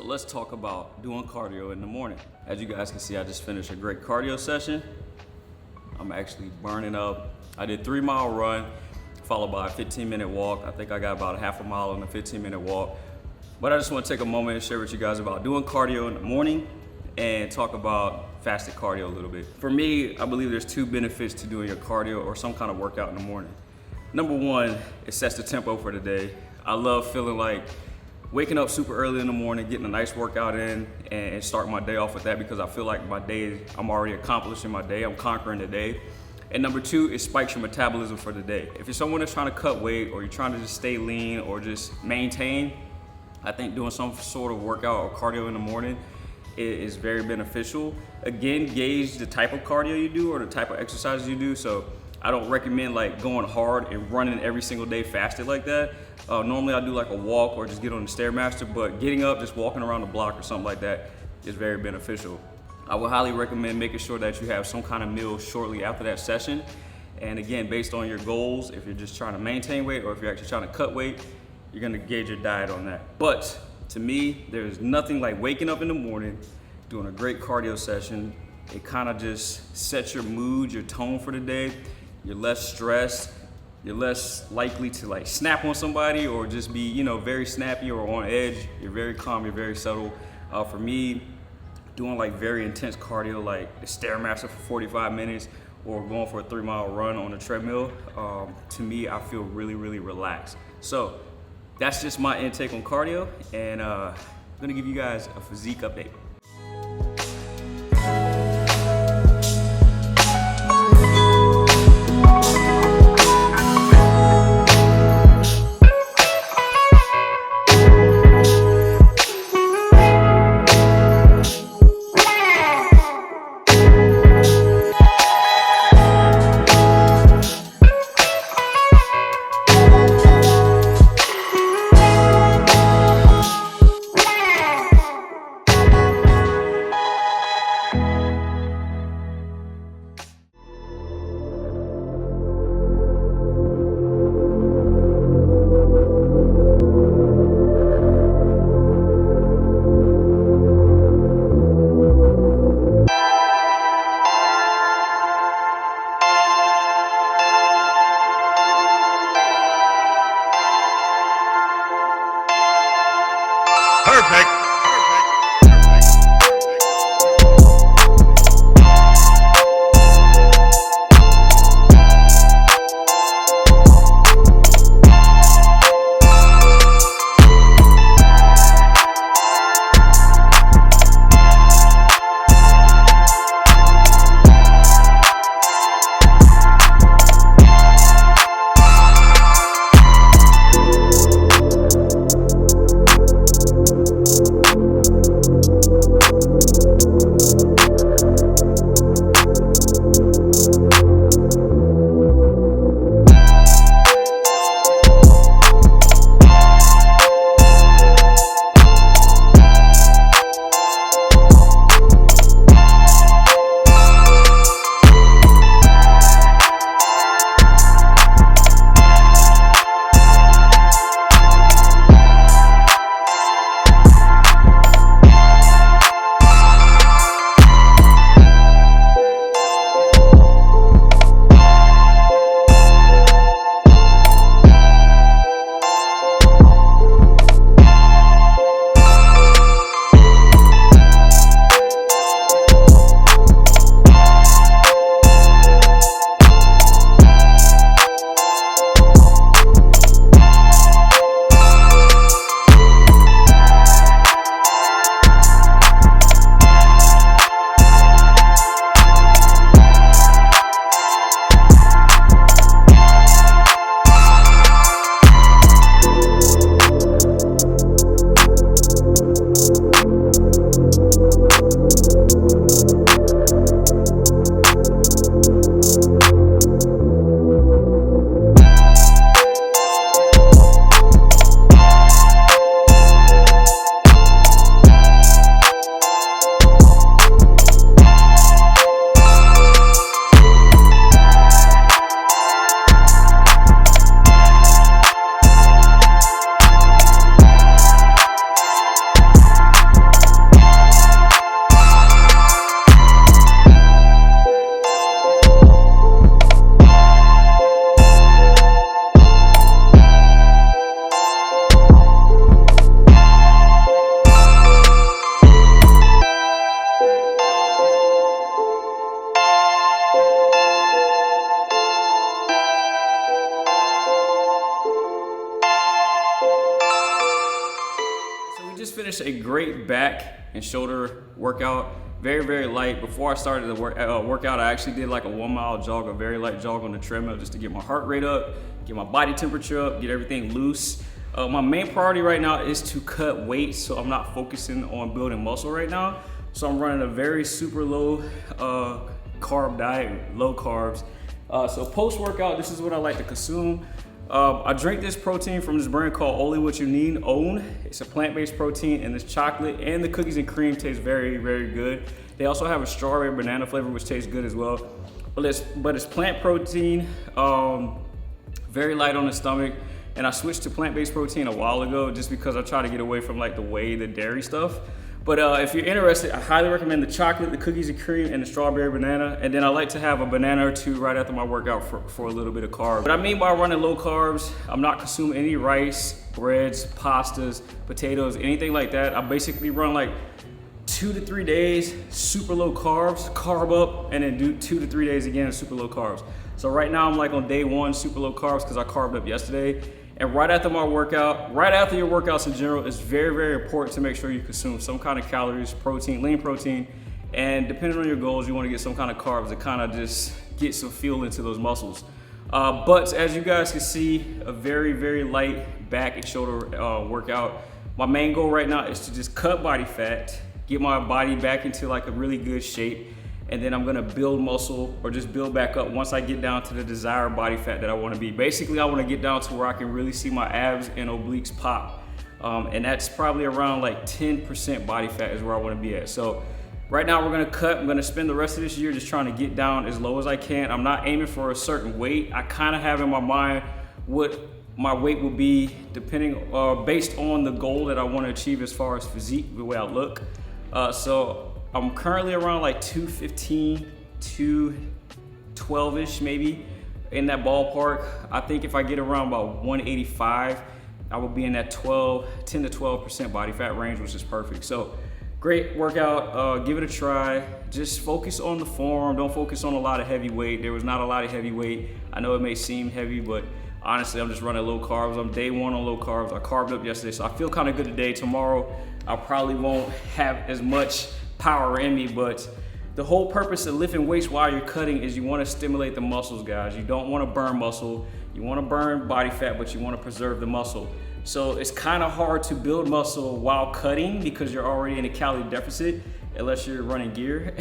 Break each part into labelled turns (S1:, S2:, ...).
S1: So let's talk about doing cardio in the morning. As you guys can see, I just finished a great cardio session. I'm actually burning up. I did 3-mile run, followed by a 15-minute walk. I think I got about a half a mile on a 15-minute walk. But I just want to take a moment and share with you guys about doing cardio in the morning and talk about fasted cardio a little bit. For me, I believe there's 2 benefits to doing your cardio or some kind of workout in the morning. Number 1, it sets the tempo for the day. I love feeling like waking up super early in the morning, getting a nice workout in, and starting my day off with that, because I feel like my day, I'm already accomplishing my day, I'm conquering the day. And number 2, it spikes your metabolism for the day. If you're someone that's trying to cut weight, or you're trying to just stay lean or just maintain, I think doing some sort of workout or cardio in the morning is very beneficial. Again, gauge the type of cardio you do or the type of exercises you do. So I don't recommend like going hard and running every single day fasted like that. Normally I do like a walk or just get on the Stairmaster, but getting up, just walking around the block or something like that is very beneficial. I would highly recommend making sure that you have some kind of meal shortly after that session. And again, based on your goals, if you're just trying to maintain weight or if you're actually trying to cut weight, you're gonna gauge your diet on that. But to me, there's nothing like waking up in the morning, doing a great cardio session. It kind of just sets your mood, your tone for the day. You're less stressed. You're less likely to like snap on somebody or just be, you know, very snappy or on edge. You're very calm, you're very subtle. For me, doing like very intense cardio, like the Stairmaster for 45 minutes or going for a 3-mile run on the treadmill, to me, I feel really, really relaxed. So that's just my intake on cardio, and I'm gonna give you guys a physique update. finished a great back and shoulder workout. Very, very light. Before I started the workout, I actually did like a 1 mile jog, a very light jog on the treadmill just to get my heart rate up, get my body temperature up, get everything loose. My main priority right now is to cut weight, so I'm not focusing on building muscle right now. So I'm running a very super low carb diet, low carbs. So post-workout, this is what I like to consume. I drink this protein from this brand called Only What You Need, OWN. It's a plant-based protein, and this chocolate and the cookies and cream taste very, very good. They also have a strawberry banana flavor, which tastes good as well. But it's plant protein, very light on the stomach. And I switched to plant-based protein a while ago just because I try to get away from like the whey, the dairy stuff. But if you're interested, I highly recommend the chocolate, the cookies and cream, and the strawberry banana. And then I like to have a banana or two right after my workout for a little bit of carb. What I mean by running low carbs, I'm not consuming any rice, breads, pastas, potatoes, anything like that. I basically run like 2 to 3 days, super low carbs, carb up, and then do 2 to 3 days again, super low carbs. So right now I'm like on day 1, super low carbs because I carbed up yesterday. And right after my workout, right after your workouts in general, it's very, very important to make sure you consume some kind of calories, protein, lean protein, and depending on your goals, you want to get some kind of carbs to kind of just get some fuel into those muscles. But as you guys can see, a very, very light back and shoulder workout. My main goal right now is to just cut body fat, get my body back into like a really good shape, and then I'm gonna build muscle or just build back up once I get down to the desired body fat that I wanna be. Basically, I wanna get down to where I can really see my abs and obliques pop. And that's probably around like 10% body fat is where I wanna be at. So right now we're gonna cut. I'm gonna spend the rest of this year just trying to get down as low as I can. I'm not aiming for a certain weight. I kinda have in my mind what my weight will be depending, based on the goal that I wanna achieve as far as physique, the way I look. So I'm currently around like 215, 212-ish maybe, in that ballpark. I think if I get around about 185, I will be in that 10 to 12% body fat range, which is perfect. So great workout, give it a try. Just focus on the form, don't focus on a lot of heavy weight. There was not a lot of heavy weight. I know it may seem heavy, but honestly, I'm just running low carbs. I'm day 1 on low carbs. I carbed up yesterday, so I feel kind of good today. Tomorrow, I probably won't have as much power in me, but the whole purpose of lifting weights while you're cutting is you want to stimulate the muscles, guys. You don't want to burn muscle. You want to burn body fat, but you want to preserve the muscle. So it's kind of hard to build muscle while cutting because you're already in a calorie deficit unless you're running gear.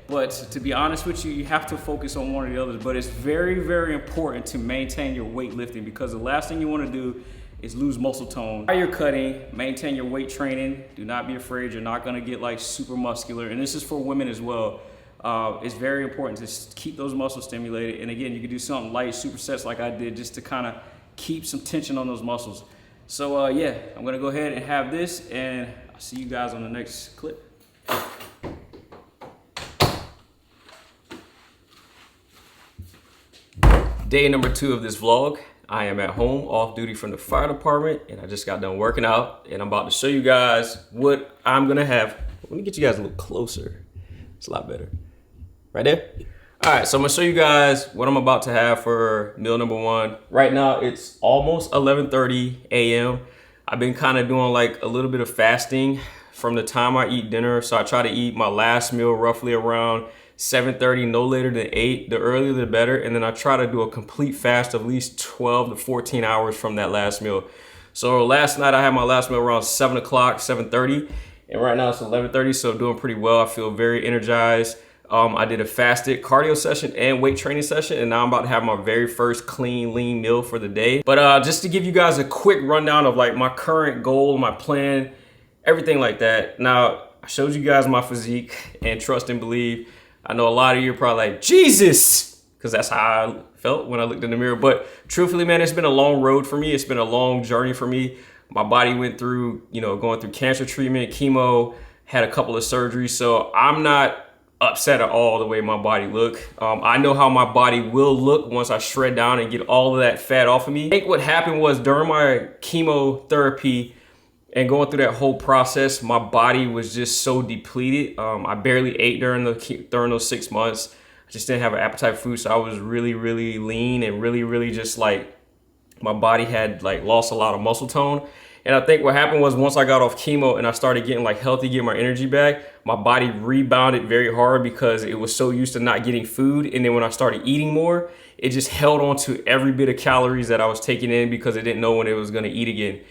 S1: But to be honest with you, you have to focus on one or the others. But it's very, very important to maintain your weightlifting because the last thing you want to do is lose muscle tone. While you're cutting, maintain your weight training. Do not be afraid. You're not gonna get like super muscular. And this is for women as well. It's very important to keep those muscles stimulated. And again, you can do something light, supersets like I did, just to kind of keep some tension on those muscles. So yeah, I'm gonna go ahead and have this, and I'll see you guys on the next clip. Day number 2 of this vlog. I am at home, off duty from the fire department, and I just got done working out, and I'm about to show you guys what I'm gonna have. Let me get you guys a little closer. It's a lot better. Right there? All right, so I'm gonna show you guys what I'm about to have for meal number 1. Right now, it's almost 11:30 a.m. I've been kind of doing like a little bit of fasting from the time I eat dinner. So I try to eat my last meal roughly around 7:30, no later than 8. The earlier the better. And then I try to do a complete fast of at least 12 to 14 hours from that last meal. So last night I had my last meal around 7 o'clock, 7:30. And right now it's 11:30, so I'm doing pretty well. I feel very energized. I did a fasted cardio session and weight training session, and now I'm about to have my very first clean, lean meal for the day. But just to give you guys a quick rundown of like my current goal, my plan, everything like that. Now, I showed you guys my physique, and trust and believe, I know a lot of you are probably like, Jesus, because that's how I felt when I looked in the mirror. But truthfully, man, it's been a long road for me. It's been a long journey for me. My body went through, going through cancer treatment, chemo, had a couple of surgeries. So I'm not upset at all the way my body look. I know how my body will look once I shred down and get all of that fat off of me. I think what happened was during my chemotherapy and going through that whole process, my body was just so depleted. I barely ate during those 6 months. I just didn't have an appetite for food. So I was really, really lean and really, really just like, my body had like lost a lot of muscle tone.
S2: And I think what happened was once I got off chemo and I started getting like healthy, getting my energy back, my body rebounded very hard because it was so used to not getting food. And then when I started eating more, it just held on to every bit of calories that I was taking in because it didn't know when it was gonna eat again.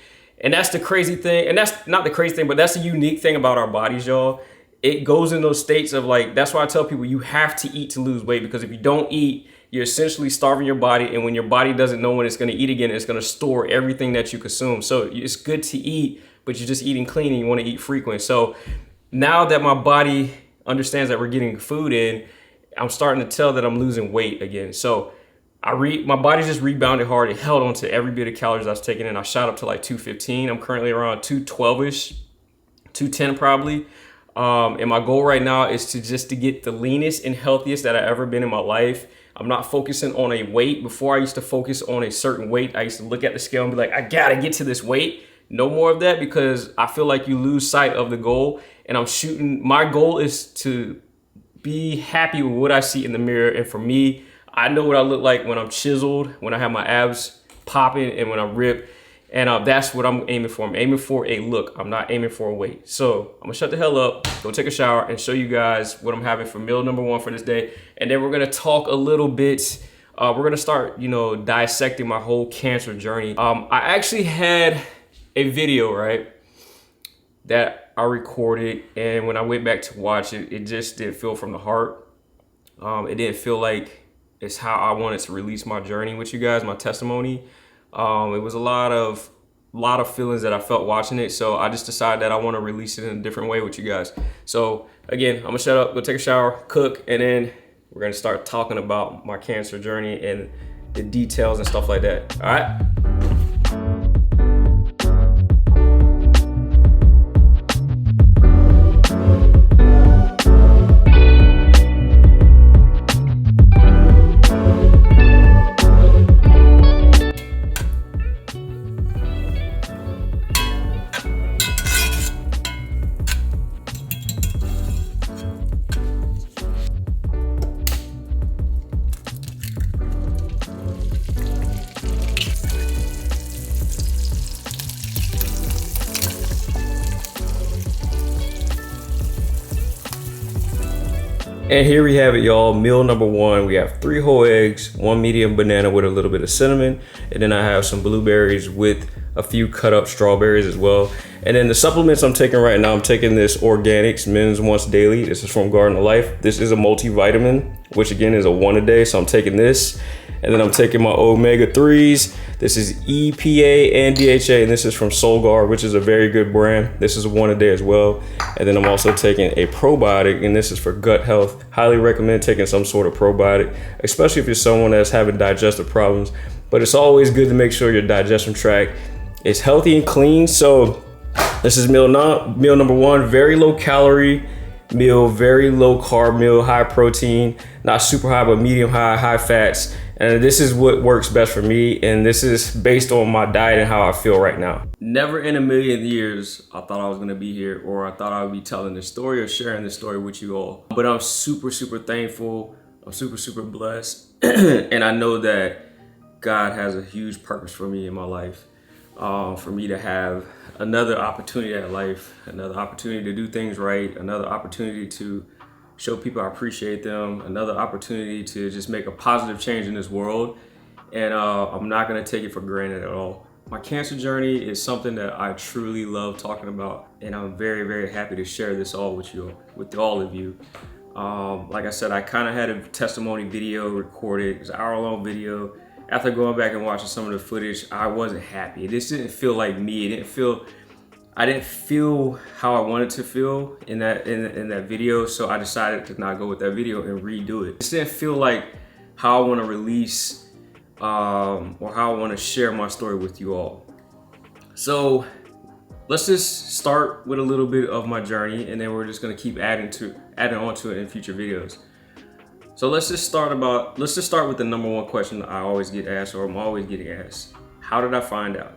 S2: And that's the crazy thing. And that's not the crazy thing, but that's the unique thing about our bodies, y'all. It goes in those states of like, that's why I tell people you have to eat to lose weight, because if you don't eat, you're essentially starving your body, and when your body doesn't know when it's going to eat again, it's going to store everything that you consume. So it's good to eat, but you're just eating clean and you want to eat frequent. So now that my body understands that we're getting food in, I'm starting to tell that I'm losing weight again. So my body just rebounded hard. It held on to every bit of calories I was taking in. I shot up to like 215. I'm currently around 212-ish, 210 probably. And my goal right now is to get the leanest and healthiest that I've ever been in my life. I'm not focusing on a weight. Before, I used to focus on a certain weight. I used to look at the scale and be like, I gotta get to this weight. No more of that, because I feel like you lose sight of the goal. And my goal is to be happy with what I see in the mirror. And for me, I know what I look like when I'm chiseled, when I have my abs popping, and when I'm ripped. And that's what I'm aiming for. I'm aiming for a look. I'm not aiming for a weight. So I'm gonna shut the hell up, go take a shower, and show you guys what I'm having for meal number 1 for this day. And then we're gonna talk a little bit. We're gonna start, dissecting my whole cancer journey. I actually had a video, right, that I recorded, and when I went back to watch it, it just didn't feel from the heart. It didn't feel like it's how I wanted to release my journey with you guys, my testimony. It was a lot of feelings that I felt watching it. So I just decided that I want to release it in a different way with you guys. So again, I'm gonna shut up, go take a shower, cook, and then we're gonna start talking about my cancer journey and the details and stuff like that. All right. And here we have it, y'all. Meal number 1. We have 3 whole eggs, 1 medium banana with a little bit of cinnamon, and then I have some blueberries with a few cut up strawberries as well. And then the supplements I'm taking right now, I'm taking this Organics Men's Once Daily. This is from Garden of Life. This is a multivitamin, which again is a 1 a day. So I'm taking this, and then I'm taking my omega-3s. This is EPA and DHA, and this is from Solgar, which is a very good brand. This is a 1 a day as well. And then I'm also taking a probiotic, and this is for gut health. Highly recommend taking some sort of probiotic, especially if you're someone that's having digestive problems. But it's always good to make sure your digestion tract is healthy and clean. So this is meal number 1, very low calorie meal, very low carb meal, high protein, not super high, but medium high, high fats. And this is what works best for me. And this is based on my diet and how I feel right now. Never in a million years I thought I was gonna be here, or I thought I would be telling this story or sharing this story with you all. But I'm super, super thankful. I'm super, super blessed. And I know that God has a huge purpose for me in my life. For me to have another opportunity at life, another opportunity to do things right, another opportunity to show people I appreciate them, another opportunity to just make a positive change in this world. And I'm not gonna take it for granted at all. My cancer journey is something that I truly love talking about, and I'm very, very happy to share this all with you, with all of you. Like I said, I kind of had a testimony video recorded. It was an hour-long video. After going back and watching some of the footage, I wasn't happy. This didn't feel like me. I didn't feel how I wanted to feel in that video, so I decided to not go with that video and redo it. This didn't feel like how I want to release or how I want to share my story with you all. So let's just start with a little bit of my journey, and then we're just gonna keep adding on to it in future videos. So let's just start with the number 1 question I always get asked, or I'm always getting asked. How did I find out?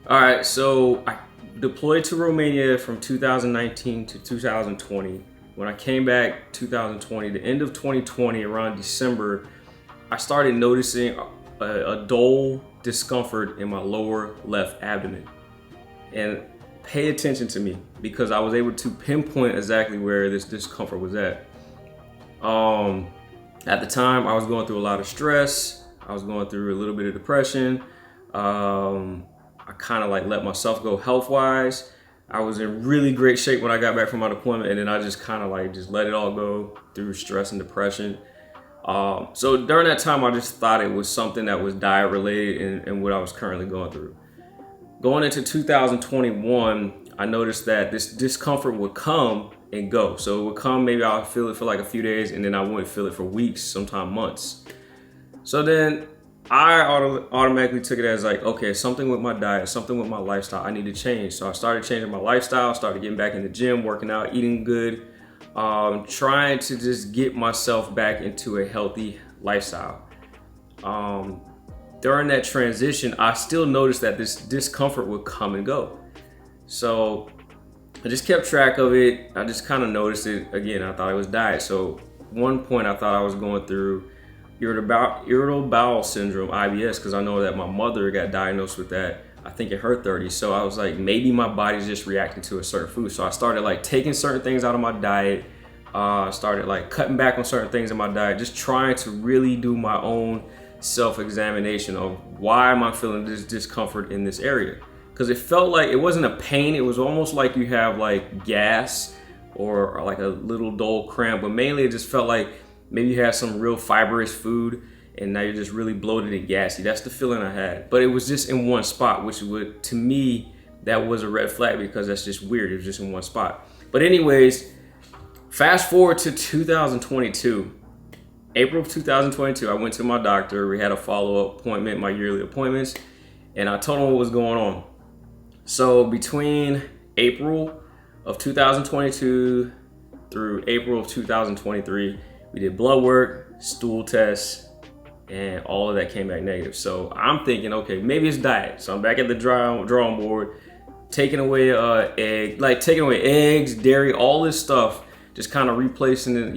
S2: All right, so I deployed to Romania from 2019 to 2020. When I came back 2020, the end of 2020, around December, I started noticing a dull discomfort in my lower left abdomen. And pay attention to me, because I was able to pinpoint exactly where this discomfort was at. At the time, I was going through a lot of stress. I was going through a little bit of depression. I kind of like let myself go health-wise. I was in really great shape when I got back from my deployment, and then I just kind of like just let it all go through stress and depression. So during that time, I just thought it was something that was diet related and what I was currently going through. Going into 2021, I noticed that this discomfort would come and go. So it would come, maybe I'll feel it for like a few days, and then I wouldn't feel it for weeks, sometimes months. So then I automatically took it as like, okay, something with my diet, something with my lifestyle, I need to change. So I started changing my lifestyle, started getting back in the gym, working out, eating good, trying to just get myself back into a healthy lifestyle. During that transition, I still noticed that this discomfort would come and go. So I just kept track of it. I just kind of noticed it. Again, I thought it was diet. So one point I thought I was going through irritable bowel syndrome, IBS, because I know that my mother got diagnosed with that, I think in her 30s. So I was like, maybe my body's just reacting to a certain food. So I started like taking certain things out of my diet. Started like cutting back on certain things in my diet, just trying to really do my own self-examination of why am I feeling this discomfort in this area. Because it felt like it wasn't a pain, it was almost like you have like gas or like a little dull cramp, but mainly it just felt like maybe you had some real fibrous food and now you're just really bloated and gassy. That's the feeling I had. But it was just in one spot, which would, to me, that was a red flag, because that's just weird. It was just in one spot. But anyways, fast forward to 2022. April of 2022, I went to my doctor. We had a follow-up appointment, my yearly appointments, and I told him what was going on. So between April of 2022 through April of 2023, we did blood work, stool tests, and all of that came back negative. So I'm thinking, okay, maybe it's diet. So I'm back at the drawing board, taking away eggs, dairy, all this stuff, just kind of replacing it,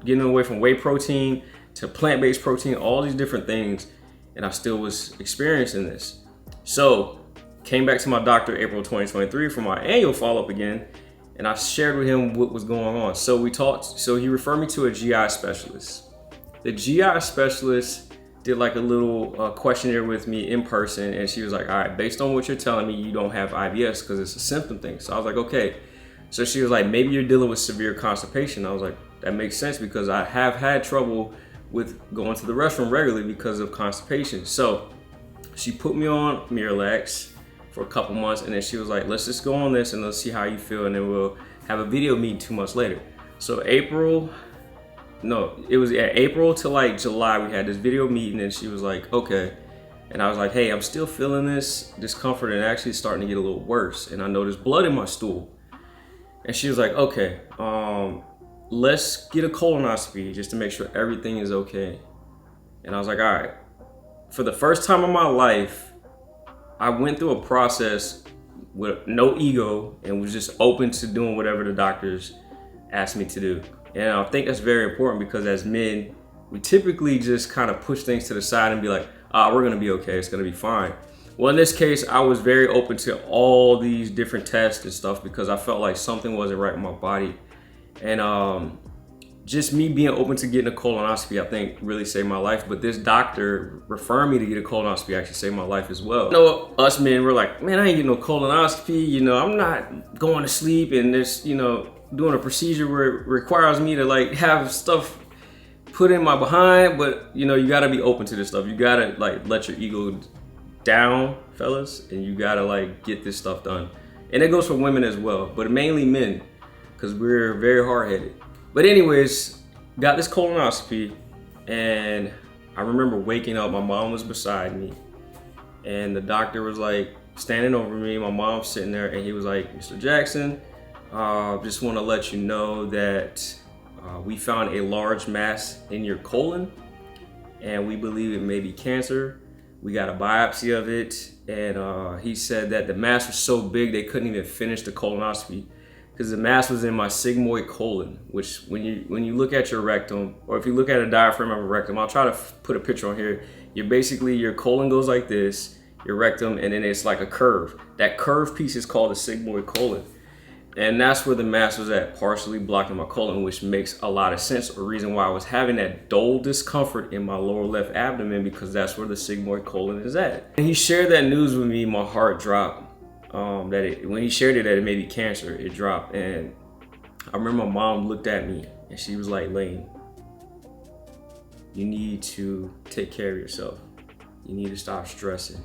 S2: getting away from whey protein to plant-based protein, all these different things, and I still was experiencing this. So came back to my doctor April 2023 for my annual follow-up again, and I shared with him what was going on. So we talked, so he referred me to a GI specialist. The GI specialist did like a little questionnaire with me in person, and she was like, all right, based on what you're telling me, you don't have IBS because it's a symptom thing. So I was like, okay. So she was like, maybe you're dealing with severe constipation. I was like, that makes sense, because I have had trouble with going to the restroom regularly because of constipation. So she put me on Miralax for a couple months, and then she was like, let's just go on this and let's see how you feel, and then we'll have a video meeting 2 months later. So April to like July, we had this video meeting, and she was like, okay. And I was like, hey, I'm still feeling this discomfort, and actually it's starting to get a little worse, and I noticed blood in my stool. And she was like, okay, let's get a colonoscopy just to make sure everything is okay. And I was like, all right. For the first time in my life, I went through a process with no ego and was just open to doing whatever the doctors asked me to do. And I think that's very important, because as men, we typically just kind of push things to the side and be like, we're gonna be okay, it's gonna be fine. Well, in this case, I was very open to all these different tests and stuff, because I felt like something wasn't right with my body. And just me being open to getting a colonoscopy, I think really saved my life. But this doctor referring me to get a colonoscopy actually saved my life as well. Us men, we're like, man, I ain't getting no colonoscopy. I'm not going to sleep and this, doing a procedure where it requires me to like have stuff put in my behind. But you gotta be open to this stuff. You gotta like let your ego down, fellas, and you gotta like get this stuff done. And it goes for women as well, but mainly men, because we're very hard-headed. But anyways, got this colonoscopy, and I remember waking up, my mom was beside me, and the doctor was like standing over me, my mom's sitting there, and he was like, Mr. Jackson, just want to let you know that we found a large mass in your colon, and we believe it may be cancer. We got a biopsy of it, and he said that the mass was so big they couldn't even finish the colonoscopy because the mass was in my sigmoid colon, which when you look at your rectum, or if you look at a diaphragm of a rectum, I'll try to put a picture on here. Your colon goes like this, your rectum, and then it's like a curve. That curved piece is called the sigmoid colon. And that's where the mass was at, partially blocking my colon, which makes a lot of sense. The reason why I was having that dull discomfort in my lower left abdomen, because that's where the sigmoid colon is at. And he shared that news with me, my heart dropped. When he shared it that it may be cancer, it dropped. And I remember my mom looked at me and she was like, Lane, you need to take care of yourself. You need to stop stressing.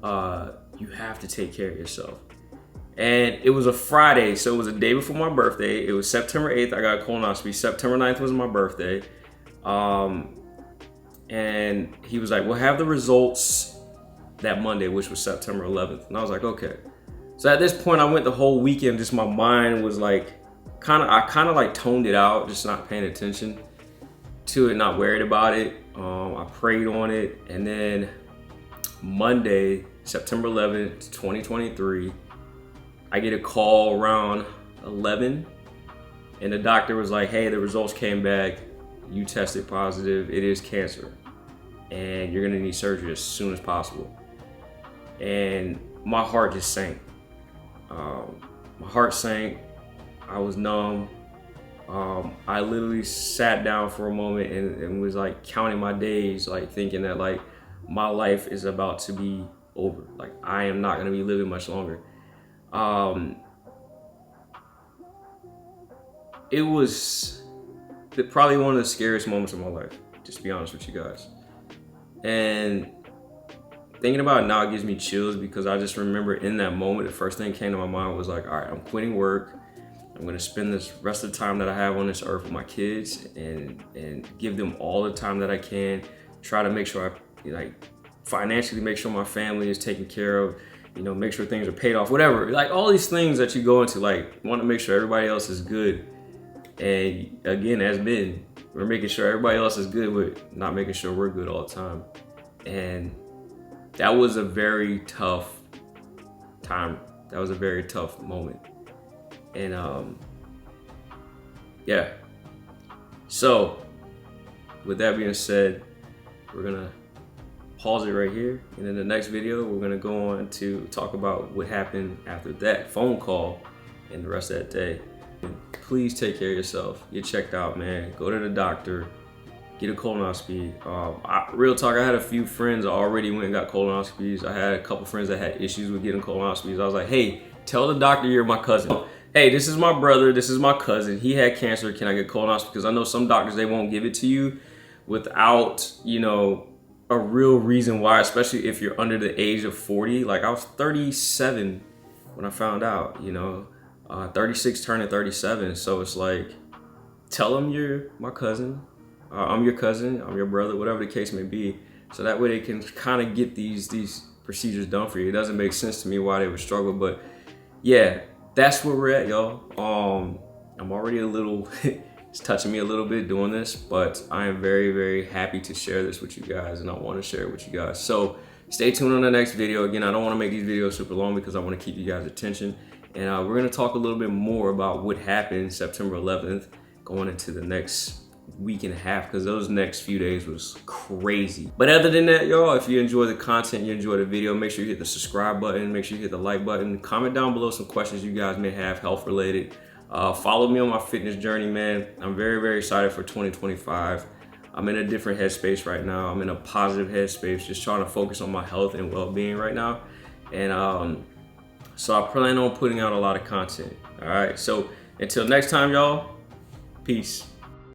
S2: You have to take care of yourself. And it was a Friday, so it was a day before my birthday. It was September 8th, I got a colonoscopy. September 9th was my birthday. And he was like, we'll have the results that Monday, which was September 11th. And I was like, okay. So at this point, I went the whole weekend, just my mind was like, I kind of like toned it out, just not paying attention to it, not worried about it. I prayed on it. And then Monday, September 11th, 2023, I get a call around 11 and the doctor was like, hey, the results came back. You tested positive. It is cancer and you're gonna need surgery as soon as possible. And my heart just sank. My heart sank. I was numb. I literally sat down for a moment and was like counting my days, like thinking that like my life is about to be over. Like I am not gonna be living much longer. It was probably one of the scariest moments of my life, just to be honest with you guys. And thinking about it now gives me chills because I just remember in that moment, the first thing that came to my mind was like, all right, I'm quitting work. I'm gonna spend this rest of the time that I have on this earth with my kids and give them all the time that I can. Try to make sure I like financially make sure my family is taken care of. You know, make sure things are paid off, whatever. Like all these things that you go into, like want to make sure everybody else is good. And again, as men, we're making sure everybody else is good, but not making sure we're good all the time. And that was a very tough time. That was a very tough moment. And yeah. So with that being said, we're gonna pause it right here, and in the next video we're gonna go on to talk about what happened after that phone call and the rest of that day. Please take care of yourself. Get checked out, man. Go to the doctor, get a colonoscopy. Real talk, I had a few friends that already went and got colonoscopies. I had a couple friends that had issues with getting colonoscopies. I was like, hey, tell the doctor you're my cousin. Hey, this is my brother, this is my cousin. He had cancer, can I get colonoscopy? Because I know some doctors, they won't give it to you without, you know, a real reason why, especially if you're under the age of 40. Like I was 37 when I found out, you know, 36 turning 37. So it's like, tell them you're my cousin. I'm your cousin, I'm your brother, whatever the case may be. So that way they can kind of get these procedures done for you. It doesn't make sense to me why they would struggle, but yeah, that's where we're at, y'all. I'm already a little, it's touching me a little bit doing this, but I am very, very happy to share this with you guys, and I want to share it with you guys. So stay tuned on the next video. Again, I don't want to make these videos super long because I want to keep you guys' attention. And we're going to talk a little bit more about what happened September 11th going into the next week and a half, because those next few days was crazy. But other than that, y'all, if you enjoy the content, you enjoy the video, make sure you hit the subscribe button, make sure you hit the like button, comment down below some questions you guys may have, health related. Follow me on my fitness journey, man. I'm very, very excited for 2025. I'm in a different headspace right now. I'm in a positive headspace, just trying to focus on my health and well-being right now. And so I plan on putting out a lot of content. All right, so until next time, y'all, peace.